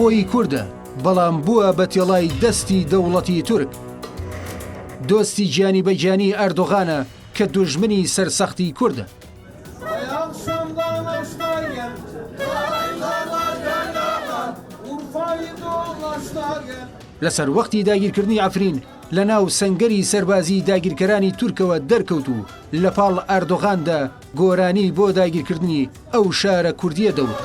خۆی کووردە بەڵام بووە بە تێڵای دەستی دەوڵەتی تورک. دۆستی گیانی بەگیانی ئەردۆغانە کە دوژمنی سەرسەختی کووردە. لەسەر وەختی داگیرکردنی عەفرین لە ناو سەنگەری سەربازی داگیرکەرانی تورکەوە دەرکەوت و لە پاڵ ئەردۆغاندا گۆرانی بۆ داگیرکردنی ئەو شارە کوردیە دەوت.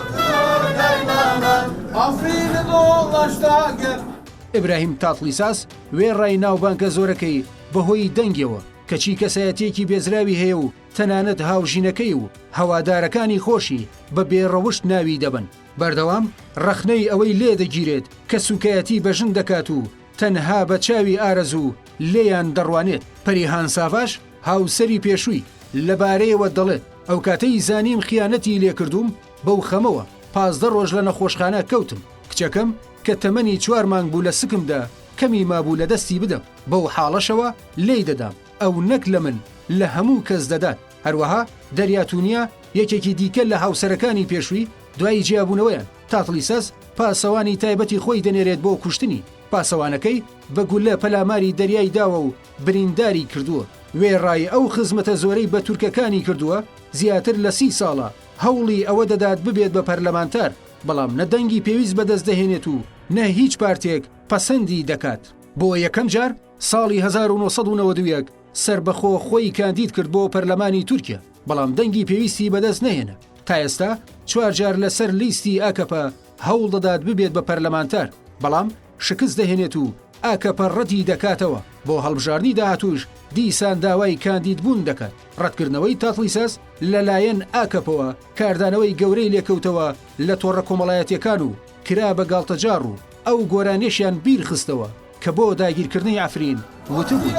ئیبراهیم تاتلیساس وێڕای ناوبانکە زۆرەکەی بەهۆی دەنگەوە کەچی کەسایەتێکی بێزراوی هەیە و تەنانەت هاوژینەکەی و هەوادارەکانی خۆشی بە بێڕەوشت ناوی دەبن. بەردەوام ڕەخنەی ئەوەی لێ دەگیرێت کە سوکایەتی بەژن دەکات و تەنها بە چاوی ئارەزوو لێیان دەڕوانێت. پەریهان ساڤاش هاوسەری پێشووی لەبارەیەوە دەڵێت ئەو کاتەی زانیم خیانەتی لێکردوم بەو خەمەوە 15 ڕۆژ لە نەخۆشخانە کەوتم. کچەکەم کە تەمەنی 4 مانگ بوو لە سکمدا کەمی مابوو لە دەستی بدەم بەو حاڵەشەوە لێی دەدام ئەو نەک لە من لە هەموو کەس دەدات. هەروەها دەریاتونیا یەکێکی دیکە لە هاوسەرەکانی پێشووی دوای جیابوونەوەیان تاتلیساس پاسەوانی تایبەتی خۆی دەنێرێت بۆ کوشتنی. پاسەوانەکەی بە گولە پەلاماری دەریای داوە و برینداری کردووە. وێڕای ئەو خزمەتە زۆرەی بە تورکەکانی کردووە زیاتر لە 30 ساڵە هەوڵی ئەوە دەدات ببێت بە پەرلەمانتار بەڵام نەدەنگی پێویست بەدەست دەهێنێت و نە هیچ پارتێک پەسەندی دەکات. بۆ یەکەم جار ساڵی 1992 سربەخۆ خۆی کاندید کرد بۆ پەرلەمانی تورکیا بەڵام دەنگی پێویستی بەدەست نەهێنا. تا ئێستا 4 جار لەسەر لیستی ئاکەپە هەوڵ دەدات ببێت بە پەرلەمانتار بەڵام شکست دەهێنێت و ئاکەپە ڕەتی دەکاتەوە. بۆ هەڵبژارنی داهاتوش دیسان داوای کاندید بوون دەکات. ڕەتکردنەوەی تاتلیساس لەلایەن ئاکەپەوە کاردانەوەی گەورەی لێکەوتەوە لە تۆڕە کۆمەڵایەتیەکان و کرا بە گاڵتەجار و ئەو گۆرانێشیان بیر خستەوە کە بۆ داگیرکردنی عەفرین وتبوو.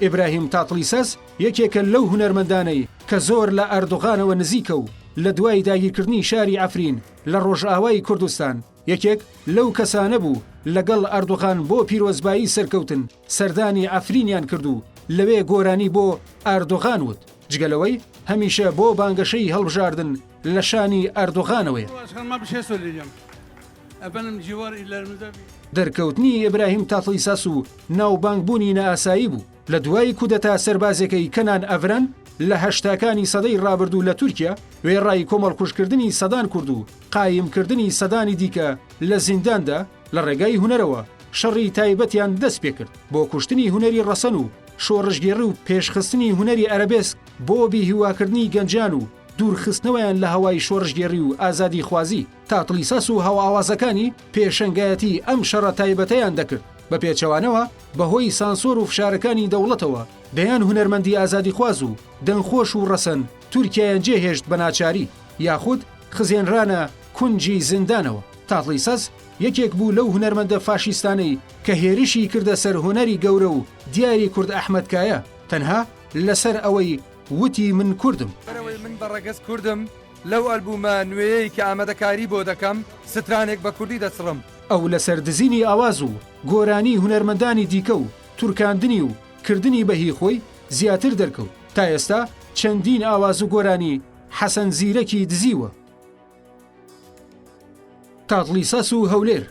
ئیبراهیم تاتلیساس یەکێکە لەو هونەرمەندانەی کە زۆر لە ئەردۆغانەوە نزیکە و لە دوای داگیرکردنی شاری عەفرین لە ڕۆژئاوای کوردستان یەکێک لەو کەسانە بوو لەگەڵ ئەردۆغان بۆ پیرۆزبایی سەرکەوتن سەردانی عەفرینیان کرد و لەوێ گۆرانی بۆ ئەردۆغان وت. جگەلەوەی هەمیشە بۆ بانگەشەی هەڵبژاردن لە شانی ئەردۆغانەوەیە. دەرکەوتنی ئیبراهیم تاتلیساس و ناوبانگبوونی نائاسایی بوو. لە دوای کودەتا سەربازەکەی کەنان ئەڤران لە هەشتاکانی سەدەی ڕابردوو لە تورکیا وێڕای کۆمەڵکوشکردنی سەدان کورد و قایمکردنی سەدانی دیکە لە زینداندا لە ڕێگای هونەرەوە شەڕی تایبەتیان دەست پێ کرد بۆ کوشتنی هونەری ڕەسەن و شۆڕژگێڕی و پێشخستنی هونەری ئەرەبێسک بۆ بیهیواکردنی گەنجان و دوورخستنەوەیان لە هەوای شۆڕژگێڕی و ئازادی خوازی. تاتلیساس و هەواوازەکانی پێشەنگایەتی ئەم شەڕە تایبەتەیان دەکرد. بە پێچەوانەوە بەهۆی سانسۆر و فشارەکانی دەوڵەتەوە دەیان هونەرمەندی ئازادی خواز و دەنخۆش و ڕەسەن تورکیایان جێهێشت بە ناچاری یاخود خزێنرانە کونجی زیندانەوە. تاتلیساس یەکێک بوو لەو هونەرمەندە فاشیستانەی کە هێرشی کردە سەر هونەری گەورە و دیاری کورد ئەحمەدکایە تەنها لەسەر ئەوەی وتی من کوردم. من بەڕێگەز کوردم لەو ئەلبومە نوێیەی کە ئامادەکاری بۆ دەکەم سترانێک بە کوردی دەچڕم. ئەو لەسەر دزینی ئاواز و گۆرانی هونەرمەندانی دیکە و تورکاندنی و کردنی بەهی خۆی زیاتر دەرکەوت. تا ئێستا چەندین ئاواز و گۆرانی حەسەن زیرەکی دزیوە. تاتلیساس و هەولێر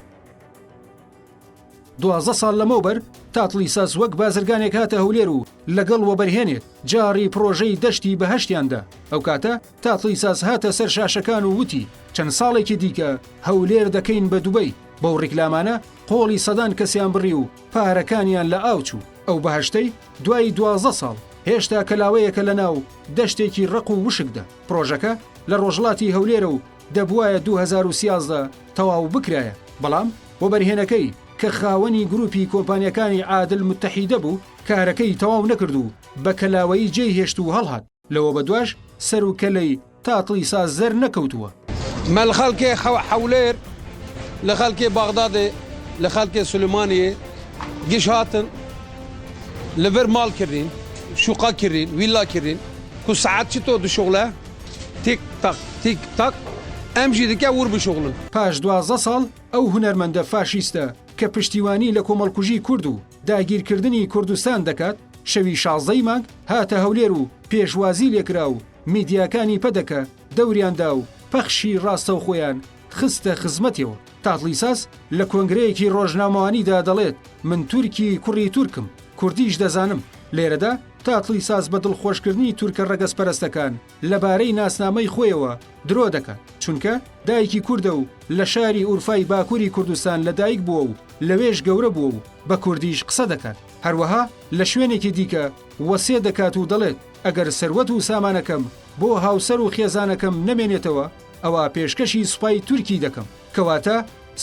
12 ساڵ لەمەوبەر تاتلیساس وەک بازرگانێک هاتە هەولێر و لەگەڵ وەبەرهێنێت جاری پرۆژەی دەشتی بەهەشتیاندا. ئەو کاتە تاتلیساس هاتە سەر شاشەکان و وتی چەند ساڵێکی دیکە هەولێر دەکەین بە دووبەی. بەو ڕیکلامانە قۆڵی سەدان کەسیان بڕی و پارەکانیان لە ئاوچوو. ئەو بەهەشتەی دوای 12 ساڵ هێشتا کەلاوەیەکە لە ناو دەشتێکی ڕق و وشکدا. پرۆژەکە لە ڕۆژڵاتی هەولێرە و دەبوایە 2013 تەواو بکرایە بەڵام وەبەرهێنەکەی کە خاوەنی گروپی کۆمپانیەکانی عادل متحیدە بوو کارەکەی تەواو نەکرد و بە کەلاوەیی جێی هێشت و هەڵهات. لەوە بەدواش سەر و کەلەی تاتلیساس زەر نەکەوتووە. مە لە خەڵکێ حەولێر لە خەڵکێ بەغدادێ لە خەڵکێ سولمانیە گشت هاتن لەبەر ماڵ کردین شوقا کردین ویلا کردین کو سعات چی تۆ دوشغلە تیک تاک تیک تاک ئەمژی دکە ور بشغلن. پاش 12 ساڵ ئەو هونەرمەندە فاشیستە کە پشتیوانی لە کۆمەڵکوژی کورد و داگیرکردنی کوردستان دەکات شەوی 16 مانگ هاتە هەولێر و پێشوازی لێکرا و میدیاکانی پەدەکە دەوریاندا و پەخشی ڕاستە و خۆیان خستە خزمەتەوە. تاتلیساس لە کۆنگرەیەکی ڕۆژنامەوانیدا دەڵێت من تورکی کوڕی تورکم، کوردیش دەزانم. لێرەدا تاتلیساس بە دڵخۆشکردنی تورکە ڕەگەزپەرستەکان لەبارەی ناسنامەی خۆیەوە درۆ دەکات، چونکە دایکی کووردە و لە شاری ئورفای باکووری کوردستان لەدایک بووە و لەوێش گەورە بووە و بە کوردیش قسە دەکات. هەروەها لە شوێنێکی دیکە وەسێ دەکات و دەڵێت ئەگەر سەروەت و سامانەکەم بۆ هاوسەر و خێزانەکەم نەمێنێتەوە ئەوە پێشکەشی سوپای تورکی دەکەم، کەواتە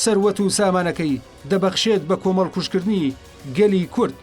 سەروەت و سامانەکەی دەبەخشێت بە کۆمەڵکوشکردنی گەلی کورد.